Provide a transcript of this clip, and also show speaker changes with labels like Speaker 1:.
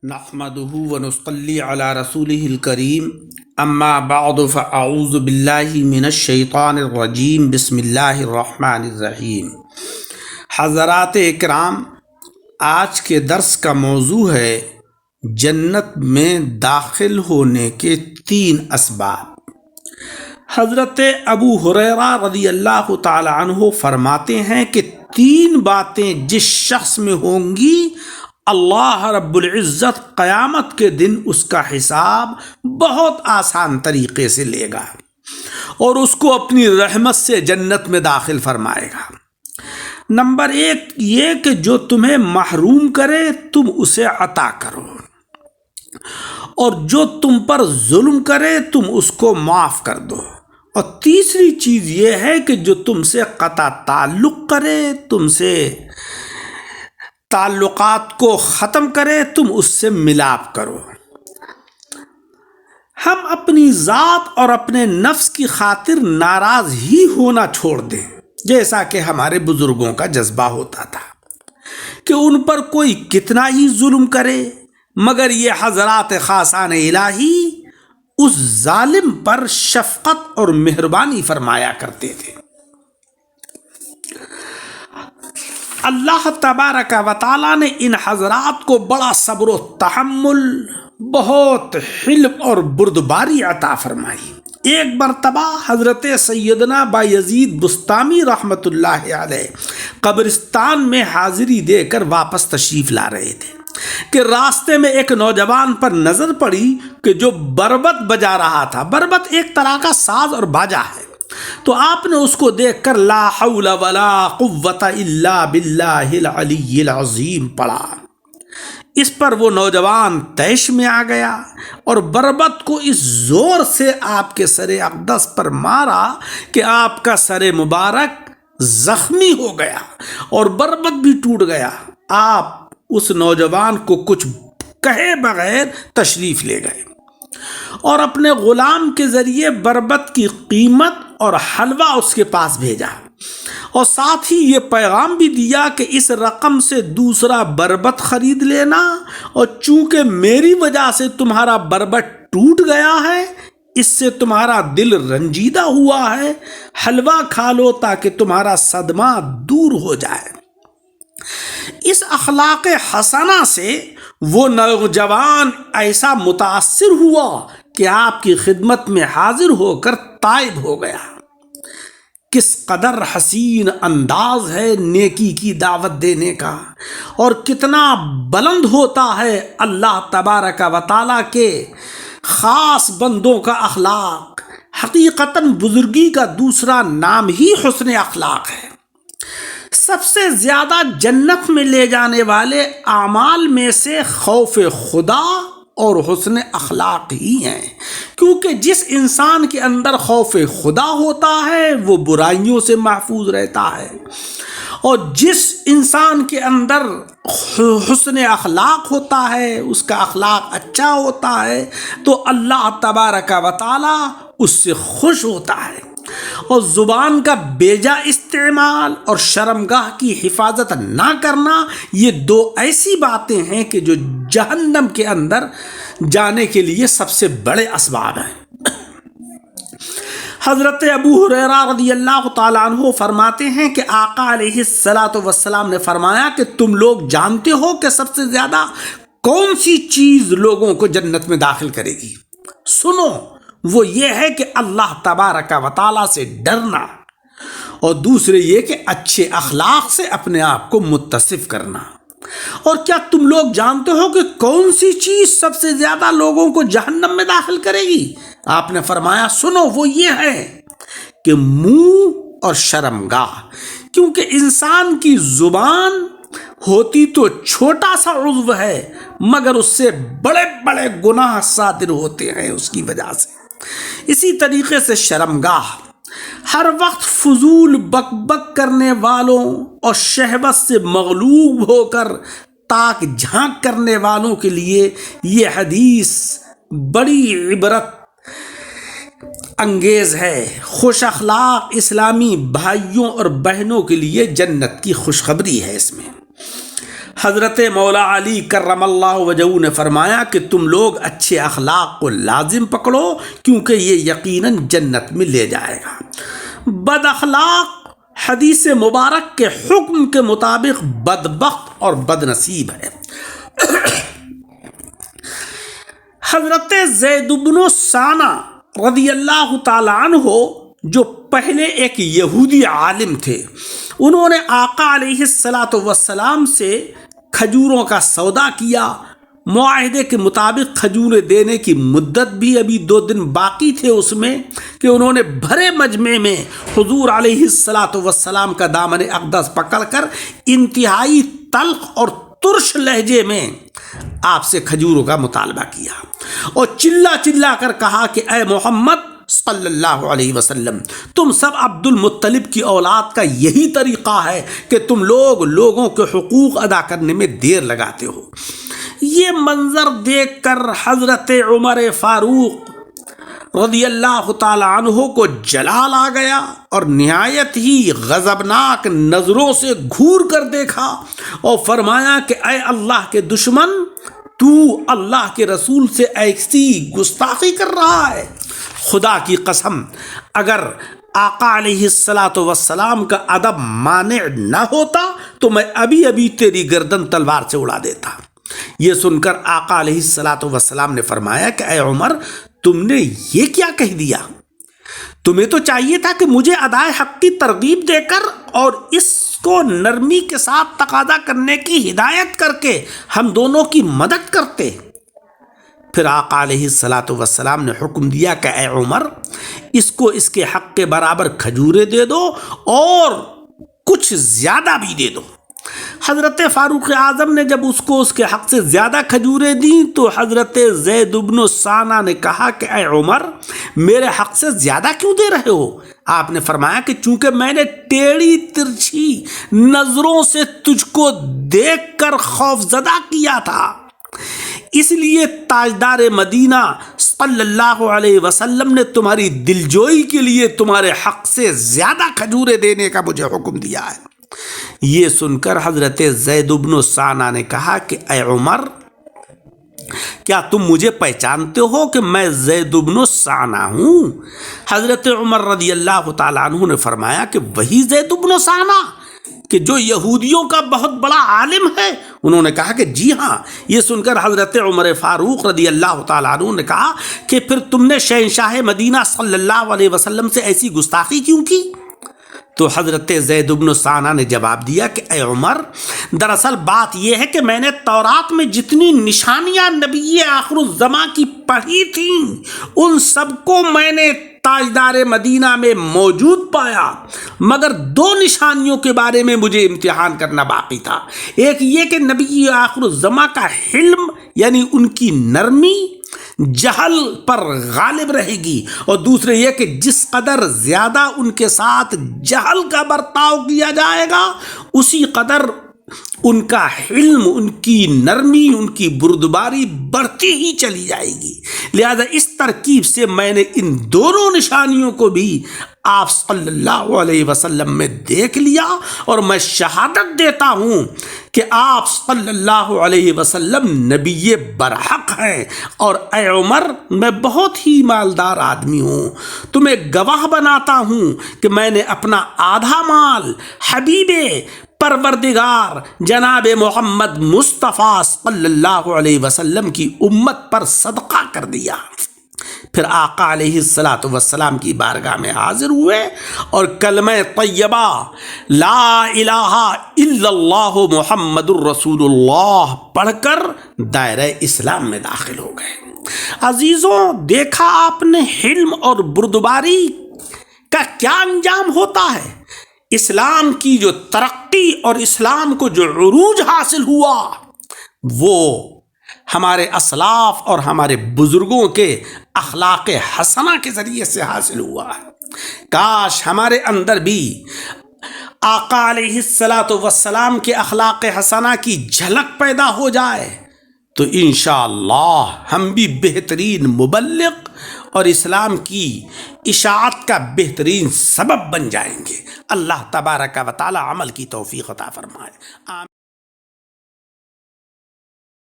Speaker 1: نحمده ونصلي على رسوله الكريم اما بعد فاعوذ باللہ من الشیطان الرجیم بسم اللہ الرحمن الرحیم۔ حضرات اکرام، آج کے درس کا موضوع ہے جنت میں داخل ہونے کے 3 اسباب۔ حضرت ابو ہریرہ رضی اللہ تعالی عنہ فرماتے ہیں کہ 3 باتیں جس شخص میں ہوں گی اللہ رب العزت قیامت کے دن اس کا حساب بہت آسان طریقے سے لے گا اور اس کو اپنی رحمت سے جنت میں داخل فرمائے گا۔ نمبر 1 یہ کہ جو تمہیں محروم کرے تم اسے عطا کرو، اور جو تم پر ظلم کرے تم اس کو معاف کر دو، اور تیسری چیز یہ ہے کہ جو تم سے قطع تعلق کرے، تم سے تعلقات کو ختم کرے، تم اس سے ملاپ کرو۔ ہم اپنی ذات اور اپنے نفس کی خاطر ناراض ہی ہونا چھوڑ دیں، جیسا کہ ہمارے بزرگوں کا جذبہ ہوتا تھا کہ ان پر کوئی کتنا ہی ظلم کرے، مگر یہ حضرات خاصان الہی اس ظالم پر شفقت اور مہربانی فرمایا کرتے تھے۔ اللہ تبارک و تعالیٰ نے ان حضرات کو بڑا صبر و تحمل، بہت حلم اور بردباری عطا فرمائی۔ ایک مرتبہ حضرت سیدنا بایزید بسطامی رحمۃ اللہ علیہ قبرستان میں حاضری دے کر واپس تشریف لا رہے تھے کہ راستے میں ایک نوجوان پر نظر پڑی کہ جو بربط بجا رہا تھا۔ بربط ایک طرح کا ساز اور باجا ہے، تو آپ نے اس کو دیکھ کر لا حول ولا قوت الا باللہ العلی العظیم پڑھا۔ اس پر وہ نوجوان طیش میں آ گیا اور بربط کو اس زور سے آپ کے سر اقدس پر مارا کہ آپ کا سر مبارک زخمی ہو گیا اور بربط بھی ٹوٹ گیا۔ آپ اس نوجوان کو کچھ کہے بغیر تشریف لے گئے اور اپنے غلام کے ذریعے بربط کی قیمت اور حلوہ اس کے پاس بھیجا، اور ساتھ ہی یہ پیغام بھی دیا کہ اس رقم سے دوسرا بربط خرید لینا، اور چونکہ میری وجہ سے تمہارا بربط ٹوٹ گیا ہے، اس سے تمہارا دل رنجیدہ ہوا ہے، حلوہ کھا لو تاکہ تمہارا صدمہ دور ہو جائے۔ اس اخلاق حسنہ سے وہ نوجوان ایسا متاثر ہوا کہ آپ کی خدمت میں حاضر ہو کر تائب ہو گیا۔ کس قدر حسین انداز ہے نیکی کی دعوت دینے کا، اور کتنا بلند ہوتا ہے اللہ تبارک و تعالیٰ کے خاص بندوں کا اخلاق۔ حقیقتاً بزرگی کا دوسرا نام ہی حسن اخلاق ہے۔ سب سے زیادہ جنت میں لے جانے والے اعمال میں سے خوف خدا اور حسن اخلاق ہی ہیں، کیونکہ جس انسان کے اندر خوف خدا ہوتا ہے وہ برائیوں سے محفوظ رہتا ہے، اور جس انسان کے اندر حسن اخلاق ہوتا ہے، اس کا اخلاق اچھا ہوتا ہے، تو اللہ تبارک و تعالی اس سے خوش ہوتا ہے۔ اور زبان کا بیجا استعمال اور شرمگاہ کی حفاظت نہ کرنا، یہ 2 ایسی باتیں ہیں کہ جو جہنم کے اندر جانے کے لیے سب سے بڑے اسباب ہیں۔ حضرت ابو ہریرہ رضی اللہ تعالیٰ عنہ فرماتے ہیں کہ آقا علیہ الصلاۃ والسلام نے فرمایا کہ تم لوگ جانتے ہو کہ سب سے زیادہ کون سی چیز لوگوں کو جنت میں داخل کرے گی؟ سنو، وہ یہ ہے کہ اللہ تبارک و تعالیٰ سے ڈرنا، اور دوسرے یہ کہ اچھے اخلاق سے اپنے آپ کو متصف کرنا۔ اور کیا تم لوگ جانتے ہو کہ کون سی چیز سب سے زیادہ لوگوں کو جہنم میں داخل کرے گی؟ آپ نے فرمایا سنو، وہ یہ ہے کہ منہ اور شرمگاہ، کیونکہ انسان کی زبان ہوتی تو چھوٹا سا عضو ہے، مگر اس سے بڑے بڑے گناہ صادر ہوتے ہیں اس کی وجہ سے۔ اسی طریقے سے شرمگاہ، ہر وقت فضول بک بک کرنے والوں اور شہوت سے مغلوب ہو کر تاک جھانک کرنے والوں کے لیے یہ حدیث بڑی عبرت انگیز ہے۔ خوش اخلاق اسلامی بھائیوں اور بہنوں کے لیے جنت کی خوشخبری ہے۔ اس میں حضرت مولا علی کرم اللہ وجہہ نے فرمایا کہ تم لوگ اچھے اخلاق کو لازم پکڑو کیونکہ یہ یقیناً جنت میں لے جائے گا۔ بد اخلاق حدیث مبارک کے حکم کے مطابق بدبخت اور بد نصیب ہے۔ حضرت زید بن ثانہ رضی اللہ تعالی عنہ جو پہلے ایک یہودی عالم تھے، انہوں نے آقا علیہ السلام سے کھجوروں کا سودا کیا۔ معاہدے کے مطابق کھجوریں دینے کی مدت بھی ابھی 2 دن باقی تھے اس میں کہ انہوں نے بھرے مجمع میں حضور علیہ السلام کا دامن اقدس پکڑ کر انتہائی تلخ اور ترش لہجے میں آپ سے کھجوروں کا مطالبہ کیا اور چلا چلا کر کہا کہ اے محمد صلی اللہ علیہ وسلم، تم سب عبد المطلب کی اولاد کا یہی طریقہ ہے کہ تم لوگوں کے حقوق ادا کرنے میں دیر لگاتے ہو۔ یہ منظر دیکھ کر حضرت عمر فاروق رضی اللہ تعالی عنہ کو جلال آ گیا اور نہایت ہی غضبناک نظروں سے گھور کر دیکھا اور فرمایا کہ اے اللہ کے دشمن، تو اللہ کے رسول سے ایسی گستاخی کر رہا ہے۔ خدا کی قسم، اگر آقا علیہ السلام کا ادب مانع نہ ہوتا تو میں ابھی ابھی تیری گردن تلوار سے اڑا دیتا۔ یہ سن کر آقا علیہ السلام نے فرمایا کہ اے عمر، تم نے یہ کیا کہہ دیا؟ تمہیں تو چاہیے تھا کہ مجھے ادائے حق کی ترغیب دے کر اور اس کو نرمی کے ساتھ تقاضا کرنے کی ہدایت کر کے ہم دونوں کی مدد کرتے۔ پھر آقا علیہ السلام نے حکم دیا کہ اے عمر، اس کو اس کے حق کے برابر کھجوریں دے دو اور کچھ زیادہ بھی دے دو۔ حضرت فاروق اعظم نے جب اس کو اس کے حق سے زیادہ کھجوریں دیں تو حضرت زید بن ثانہ نے کہا کہ اے عمر، میرے حق سے زیادہ کیوں دے رہے ہو؟ آپ نے فرمایا کہ چونکہ میں نے ٹیڑھی ترچھی نظروں سے تجھ کو دیکھ کر خوف زدہ کیا تھا، اس لیے تاجدار مدینہ صلی اللہ علیہ وسلم نے تمہاری دلجوئی کے لیے تمہارے حق سے زیادہ کھجوریں دینے کا مجھے حکم دیا ہے۔ یہ سن کر حضرت زید بن ثانہ نے کہا کہ اے عمر، کیا تم مجھے پہچانتے ہو کہ میں زید بن ثانہ ہوں؟ حضرت عمر رضی اللہ تعالیٰ عنہ نے فرمایا کہ وہی زید بن ثانہ کہ جو یہودیوں کا بہت بڑا عالم ہے؟ انہوں نے کہا کہ جی ہاں۔ یہ سن کر حضرت عمر فاروق رضی اللہ تعالیٰ عنہ نے کہا کہ پھر تم نے شہنشاہ مدینہ صلی اللہ علیہ وسلم سے ایسی گستاخی کیوں کی؟ تو حضرت زید بن ثانہ نے جواب دیا کہ اے عمر، دراصل بات یہ ہے کہ میں نے تورات میں جتنی نشانیاں نبی آخر الزماں کی پڑھی تھیں ان سب کو میں نے تاجدار مدینہ میں موجود پایا، مگر 2 نشانیوں کے بارے میں مجھے امتحان کرنا باقی تھا۔ ایک یہ کہ نبی آخر الزماں کا حلم یعنی ان کی نرمی جہل پر غالب رہے گی، اور دوسرے یہ کہ جس قدر زیادہ ان کے ساتھ جہل کا برتاؤ کیا جائے گا اسی قدر ان کا حلم، ان کی نرمی، ان کی بردباری بڑھتی ہی چلی جائے گی۔ لہذا اس ترکیب سے میں نے ان دونوں نشانیوں کو بھی آپ صلی اللہ علیہ وسلم میں دیکھ لیا، اور میں شہادت دیتا ہوں کہ آپ صلی اللہ علیہ وسلم نبی برحق ہیں، اور اے عمر، میں بہت ہی مالدار آدمی ہوں، تمہیں گواہ بناتا ہوں کہ میں نے اپنا آدھا مال حبیب پروردگار جناب محمد مصطفیٰ صلی اللہ علیہ وسلم کی امت پر صدقہ کر دیا۔ پھر آقا علیہ السلام کی بارگاہ میں حاضر ہوئے اور کلمہ طیبہ لا الہ الا اللہ محمد الرسول اللہ پڑھ کر دائرہ اسلام میں داخل ہو گئے۔ عزیزوں، دیکھا آپ نے حلم اور بردباری کا کیا انجام ہوتا ہے؟ اسلام کی جو ترقی اور اسلام کو جو عروج حاصل ہوا وہ ہمارے اسلاف اور ہمارے بزرگوں کے اخلاق حسنہ کے ذریعے سے حاصل ہوا ہے۔ کاش ہمارے اندر بھی آقا علیہ السلام کے اخلاق حسنہ کی جھلک پیدا ہو جائے تو انشاءاللہ ہم بھی بہترین مبلغ اور اسلام کی اشاعت کا بہترین سبب بن جائیں گے۔ اللہ تبارک و تعالی عمل کی توفیق عطا فرمائے۔